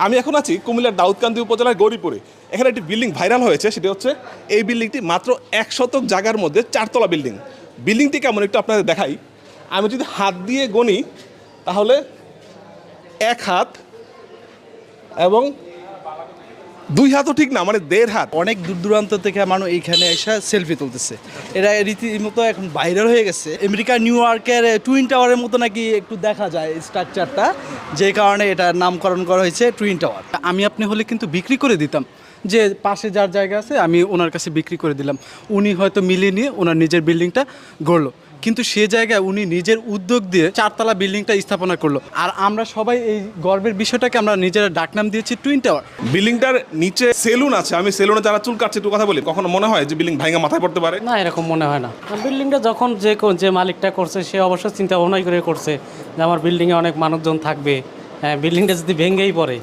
আমি এখন আছি কুমিল্লার দাউদকান্দি উপজেলার গৌরীপুরে। এখানে একটি বিল্ডিং ভাইরাল হয়েছে, সেটা হচ্ছে এই বিল্ডিংটি মাত্র 1 শতক জায়গার মধ্যে 4 তলা বিল্ডিং। বিল্ডিংটি কেমন একটু আপনাদের দেখাই। আমি যদি হাত দিয়ে গণি তাহলে 1 হাত এবং 2 হাতও ঠিক না, মানে 1.5 হাত। অনেক দূর দূরান্ত থেকে মানুষ এইখানে এসে সেলফি তুলতেছে। এরা রীতিমতো এখন ভাইরাল হয়ে গেছে। আমেরিকা নিউ ইয়র্কের টুইন টাওয়ারের মতো নাকি একটু দেখা যায় স্ট্রাকচারটা, যে কারণে এটার নামকরণ করা হয়েছে টুইন টাওয়ার। আমি আপনি হলে কিন্তু বিক্রি করে দিতাম, যে পাশে যার জায়গা আছে আমি ওনার কাছে বিক্রি করে দিলাম, উনি হয়তো মিলিয়ে নিয়ে ওনার নিজের বিল্ডিংটা গড়লো। কিন্তু সে জায়গায় উনি নিজের উদ্যোগ দিয়ে 4 তলা বিল্ডিংটা স্থাপনা করলো। আর আমরা সবাই এই গর্বের বিষয়টাকে আমরা নিজেরা ডাকনাম দিয়েছি টুইন টাওয়ার। বিল্ডিংটার নিচে সেলুন আছে, আমি সেলুনে যারা চুল কাটছে একটু কথা বলি, কখনো মনে হয় যে বিল্ডিং ভাঙা মাথায় পড়তে পারে? না, এরকম মনে হয় না। বিল্ডিংটা যখন যে মালিকটা করছে সে অবশ্যই চিন্তা ভাবনাই করে করছে যে আমার বিল্ডিংয়ে অনেক মানুষজন থাকবে, বিল্ডিংটা যদি ভেঙেই পড়ে